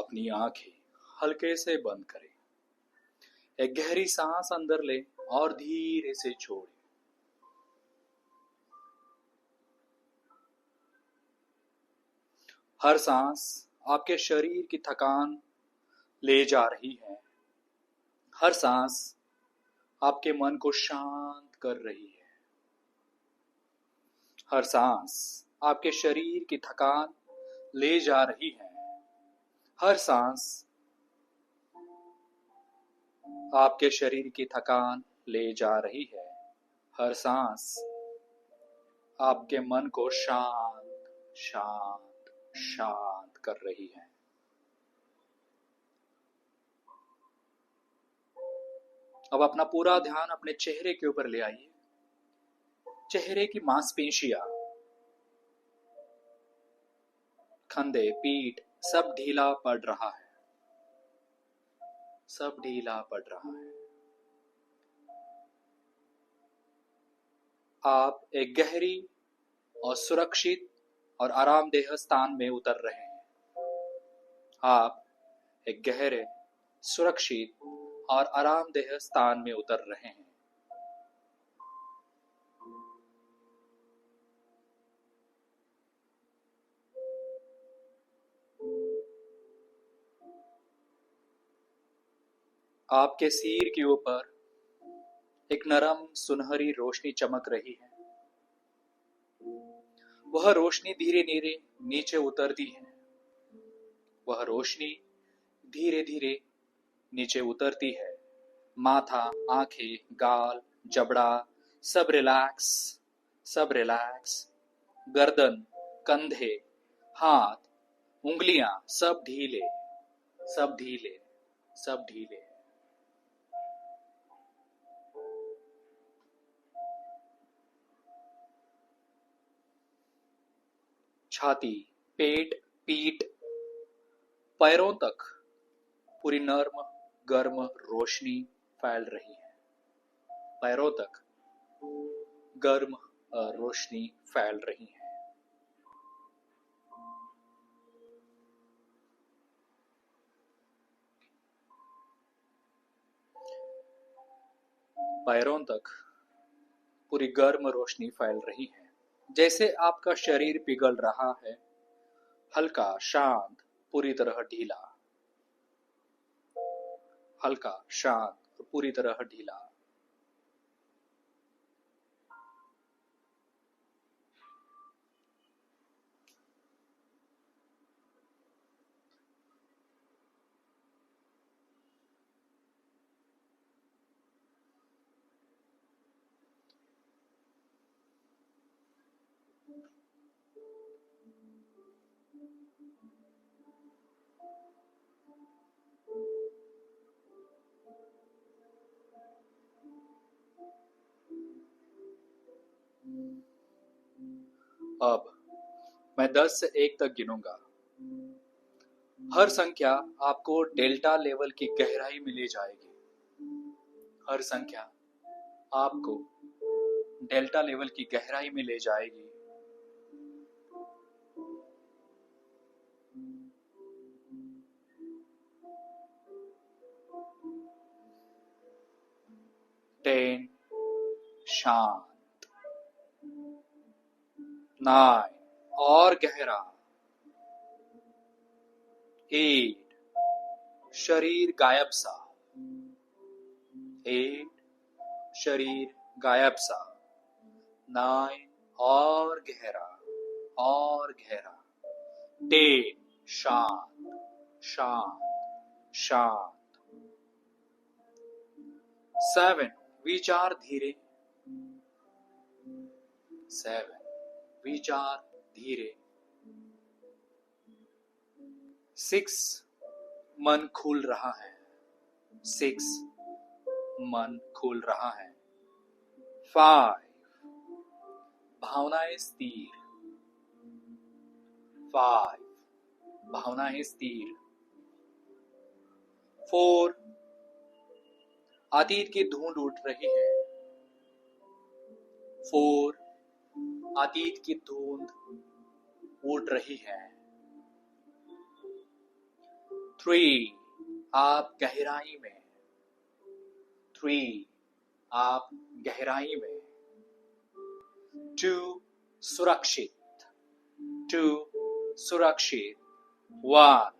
अपनी आंखें हल्के से बंद करें। एक गहरी सांस अंदर लें और धीरे से छोड़ें। हर सांस आपके शरीर की थकान ले जा रही है। हर सांस आपके मन को शांत कर रही है। हर सांस आपके शरीर की थकान ले जा रही है। हर सांस आपके शरीर की थकान ले जा रही है। हर सांस आपके मन को शांत शांत शांत कर रही है। अब अपना पूरा ध्यान अपने चेहरे के ऊपर ले आइए। चेहरे की मांसपेशियां, कंधे, पीठ सब ढीला पड़ रहा है। सब ढीला पड़ रहा है। आप एक गहरी और सुरक्षित और आरामदेह स्थान में उतर रहे हैं। आप एक गहरे, सुरक्षित और आरामदेह स्थान में उतर रहे हैं। आपके सिर के ऊपर एक नरम सुनहरी रोशनी चमक रही है। वह रोशनी धीरे धीरे नीचे उतरती है। वह रोशनी धीरे धीरे नीचे उतरती है। माथा, आंखें, गाल, जबड़ा सब रिलैक्स, सब रिलैक्स। गर्दन, कंधे, हाथ, उंगलियां सब ढीले, सब ढीले, सब ढीले। छाती, पेट, पीठ, पैरों तक पूरी नर्म गर्म रोशनी फैल रही है। पैरों तक गर्म रोशनी फैल रही है। पैरों तक पूरी गर्म रोशनी फैल रही है। जैसे आपका शरीर पिघल रहा है, हल्का, शांत, पूरी तरह ढीला। हल्का, शांत और पूरी तरह ढीला। अब मैं 10 से 1 तक गिनूंगा। हर संख्या आपको डेल्टा लेवल की गहराई में ले जाएगी। हर संख्या आपको डेल्टा लेवल की गहराई में ले जाएगी। 10 शांत, 9 और गहरा, 8 शरीर गायब सा, 8 शरीर गायब सा, 9 और गहरा और गहरा, 10 शांत शांत शांत, 7 विचार धीरे, 7 विचार धीरे, 6 मन खुल रहा है, 6 मन खुल रहा है, 5 भावनाएं स्थिर, 5 भावनाएं स्थिर, 4 अतीत की धूल उठ रही है, 4 अतीत की धूल उड़ रही है, 3 आप गहराई में, 3 आप गहराई में। 2 सुरक्षित, 2 सुरक्षित। 1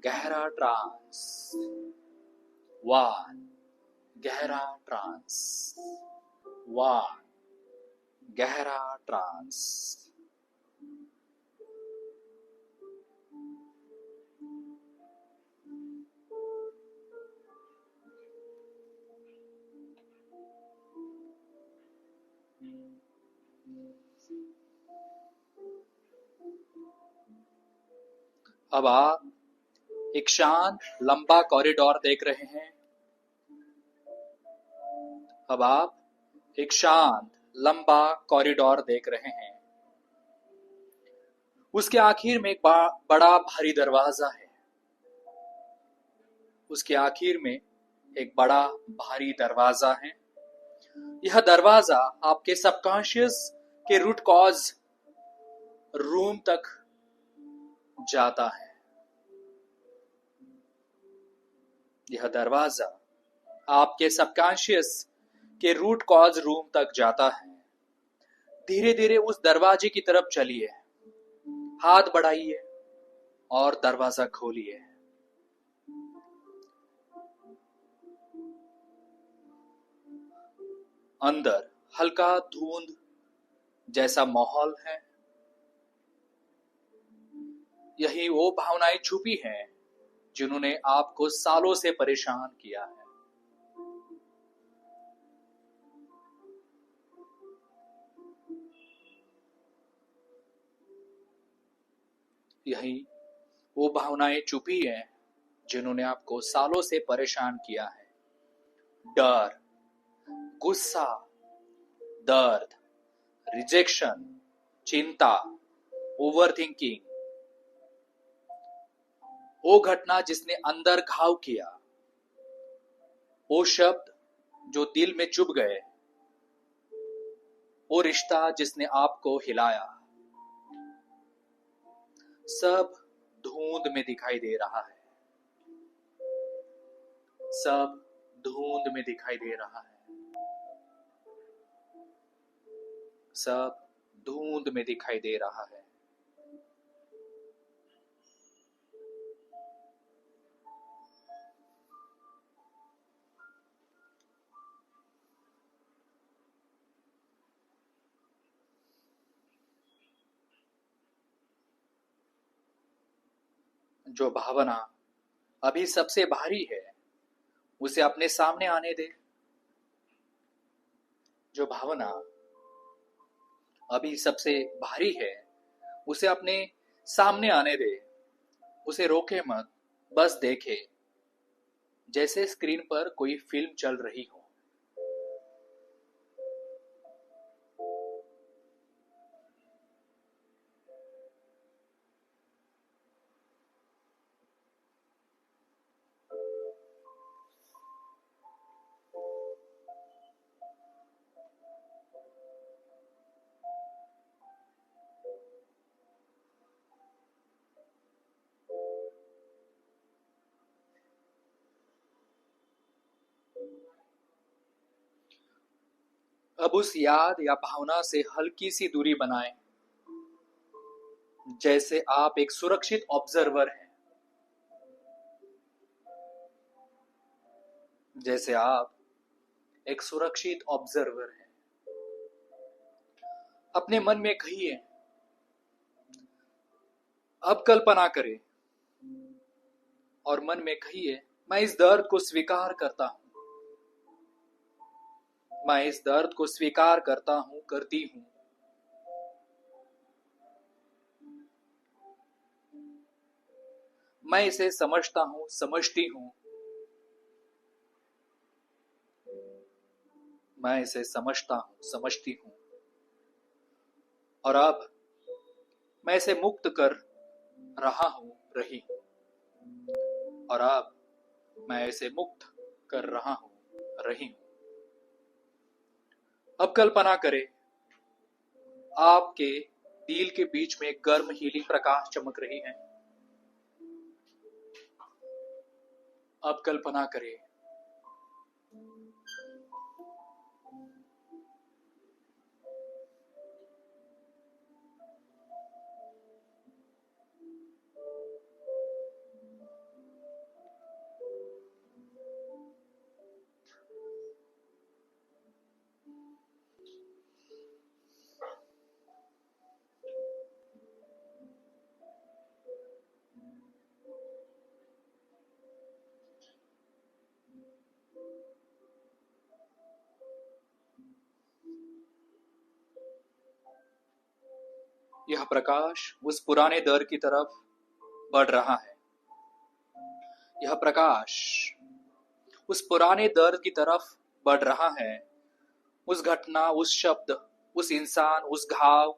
गहरा ट्रांस, 1 गहरा ट्रांस, 1 गहरा ट्रांस। अब आप एक शांत लंबा कॉरिडोर देख रहे हैं। अब आप एक शांत लंबा कॉरिडोर देख रहे हैं। उसके आखिर में एक बड़ा भारी दरवाजा है। उसके आखिर में एक बड़ा भारी दरवाजा है। यह दरवाजा आपके सबकॉन्शियस के रूट कॉज रूम तक जाता है। यह दरवाजा आपके सबकॉन्शियस के रूट कॉज रूम तक जाता है। धीरे धीरे उस दरवाजे की तरफ चलिए, हाथ बढ़ाइए और दरवाजा खोलिए। अंदर हल्का धुंध जैसा माहौल है। यही वो भावनाएं छुपी हैं जिन्होंने आपको सालों से परेशान किया है। यही वो भावनाएं छुपी हैं जिन्होंने आपको सालों से परेशान किया है। डर, गुस्सा, दर्द, रिजेक्शन, चिंता, ओवरथिंकिंग, वो घटना जिसने अंदर घाव किया, वो शब्द जो दिल में चुभ गए, वो रिश्ता जिसने आपको हिलाया, सब धुंध में दिखाई दे रहा है। सब धुंध में दिखाई दे रहा है। सब धुंध में दिखाई दे रहा है। जो भावना अभी सबसे भारी है उसे अपने सामने आने दे। जो भावना अभी सबसे भारी है उसे अपने सामने आने दे। उसे रोके मत, बस देखे, जैसे स्क्रीन पर कोई फिल्म चल रही हो। अब उस याद या भावना से हल्की सी दूरी बनाएं, जैसे आप एक सुरक्षित ऑब्जर्वर हैं। जैसे आप एक सुरक्षित ऑब्जर्वर हैं। अपने मन में कहिए, अब कल्पना करें और मन में कहिए, मैं इस दर्द को स्वीकार करता हूं। मैं इस दर्द को स्वीकार करता हूं, करती हूं। मैं इसे समझता हूं, समझती हूं। मैं इसे समझता हूं, समझती हूं। और अब मैं इसे मुक्त कर रहा हूं, रही हूं। और अब मैं इसे मुक्त कर रहा हूं, रही हूं। अब कल्पना करें, आपके दिल के बीच में एक गर्म हीलिंग प्रकाश चमक रही है। अब कल्पना करें, यह प्रकाश उस पुराने दर की तरफ बढ़ रहा है। यह प्रकाश उस पुराने दर्द की तरफ बढ़ रहा है। उस घटना, उस शब्द, उस इंसान, उस घाव,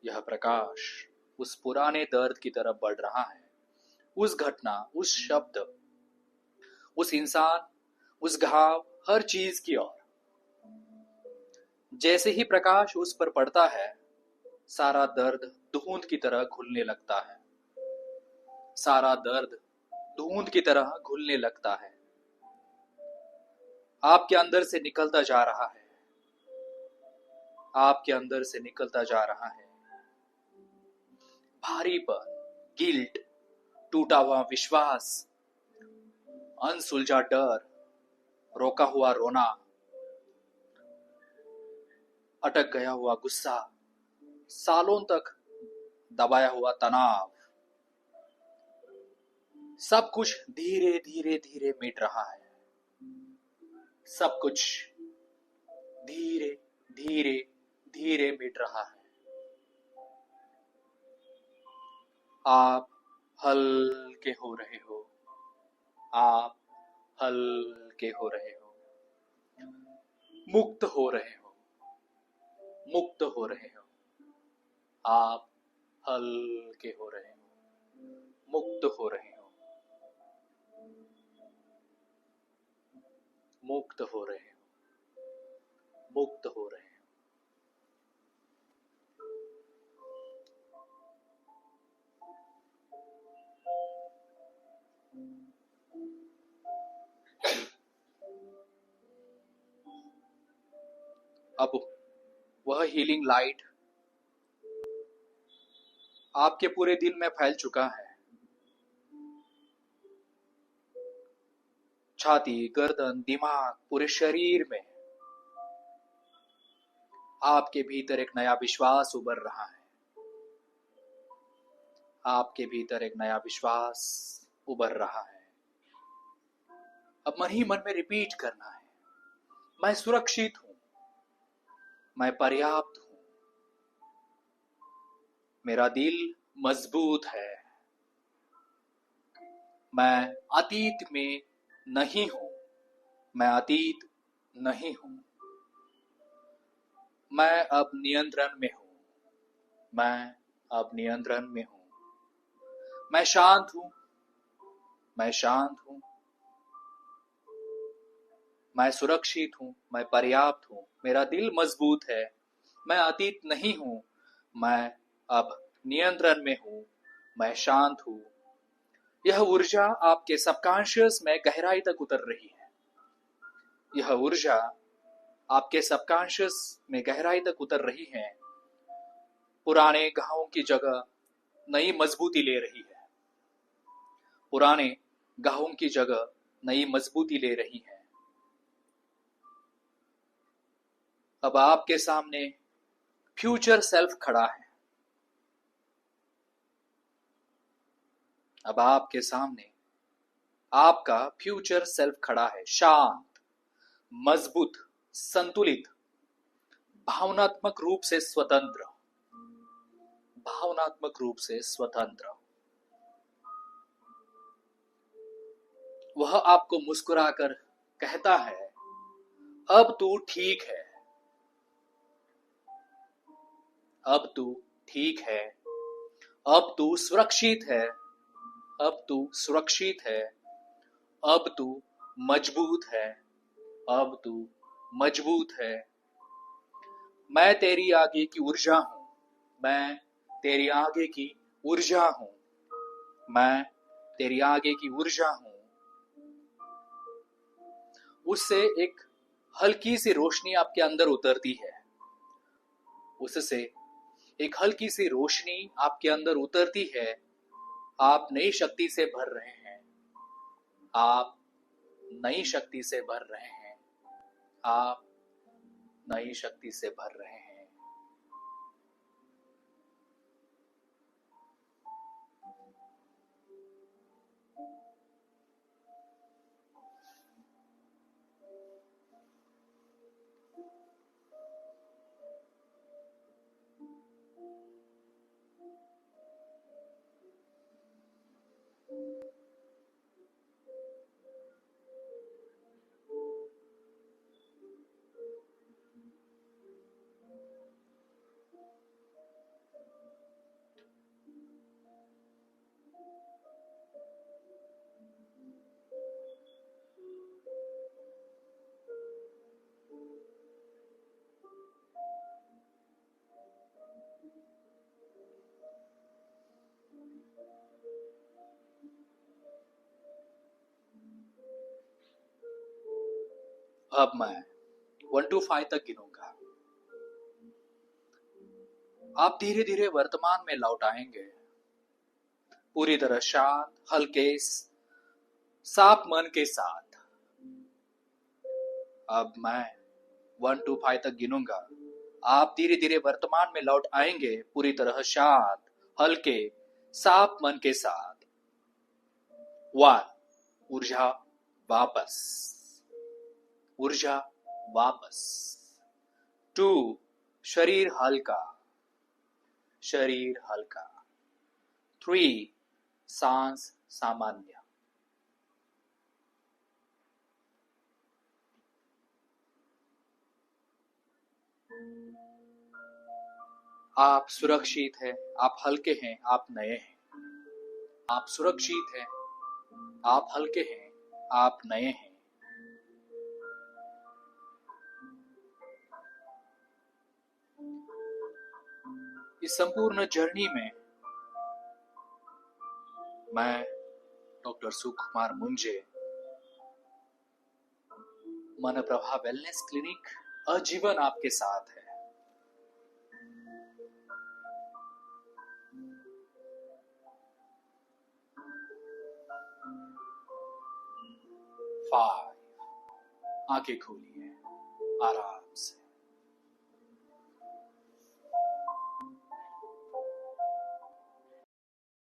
यह प्रकाश उस पुराने दर्द की तरफ बढ़ रहा है। उस घटना, उस शब्द, उस इंसान, उस घाव, हर चीज की ओर। जैसे ही प्रकाश उस पर पड़ता है, सारा दर्द धुंध की तरह घुलने लगता है। सारा दर्द धुंध की तरह घुलने लगता है। आपके अंदर से निकलता जा रहा है। आपके अंदर से निकलता जा रहा है। भारीपन, गिल्ट, टूटा हुआ विश्वास, अनसुलझा डर, रोका हुआ रोना, अटक गया हुआ गुस्सा, सालों तक दबाया हुआ तनाव, सब कुछ धीरे धीरे धीरे मिट रहा है। सब कुछ धीरे धीरे धीरे मिट रहा है। आप हल्के हो रहे हो। आप हल्के हो रहे हो। मुक्त हो रहे हो। मुक्त हो रहे हो। आप हल्के हो रहे हो। मुक्त हो रहे हो। मुक्त हो रहे हो। मुक्त हो रहे हो। अब वह हीलिंग लाइट आपके पूरे दिल में फैल चुका है। छाती, गर्दन, दिमाग, पूरे शरीर में आपके भीतर एक नया विश्वास उभर रहा है। आपके भीतर एक नया विश्वास उभर रहा है। अब मन ही मन में रिपीट करना है, मैं सुरक्षित हूं, मैं पर्याप्त हूं, मेरा दिल मजबूत है, मैं अतीत में नहीं हूं, मैं अतीत नहीं हूं, मैं अब नियंत्रण में हूं, मैं अब नियंत्रण में हूं, मैं शांत हूं, मैं शांत हूं, मैं सुरक्षित हूं, मैं पर्याप्त हूं, मेरा दिल मजबूत है, मैं अतीत नहीं हूं, मैं अब नियंत्रण में हूं, मैं शांत हूं। यह ऊर्जा आपके सबकॉन्शियस में गहराई तक उतर रही है। यह ऊर्जा आपके सबकॉन्शियस में गहराई तक उतर रही है। पुराने घावों की जगह नई मजबूती ले रही है। पुराने घावों की जगह नई मजबूती ले रही है। अब आपके सामने फ्यूचर सेल्फ खड़ा है। अब आपके सामने आपका फ्यूचर सेल्फ खड़ा है, शांत, मजबूत, संतुलित, भावनात्मक रूप से स्वतंत्र, भावनात्मक रूप से स्वतंत्र। वह आपको मुस्कुराकर कहता है, अब तू ठीक है, अब तू ठीक है, अब तू सुरक्षित है, अब तू सुरक्षित है, अब तू मजबूत है, अब तू मजबूत है। मैं तेरी आगे की ऊर्जा हूं, मैं तेरी आगे की ऊर्जा हूं, मैं तेरी आगे की ऊर्जा हूं। उससे एक हल्की सी रोशनी आपके अंदर उतरती है, उससे एक हल्की सी रोशनी आपके अंदर उतरती है। आप नई शक्ति से भर रहे हैं, आप नई शक्ति से भर रहे हैं, आप नई शक्ति से भर रहे हैं। अब मैं 1 to 5 तक गिनूंगा। आप धीरे धीरे वर्तमान में लौट आएंगे, पूरी तरह शांत, हल्के, साफ मन के साथ। अब मैं 1 to 5 तक गिनूंगा। आप धीरे धीरे वर्तमान में लौट आएंगे, पूरी तरह शांत, हल्के, साफ मन के साथ। 1, ऊर्जा वापस, ऊर्जा वापस। 2, शरीर हल्का, शरीर हल्का। 3, सांस सामान्य। आप सुरक्षित हैं, आप हल्के हैं, आप नए हैं। आप सुरक्षित हैं, आप हल्के हैं, आप नए हैं। इस संपूर्ण जर्नी में मैं डॉक्टर सुकुमार मुंजे, मन प्रभा वेलनेस क्लिनिक आजीवन आपके साथ है। 5, आंखें खोलिए आराम से।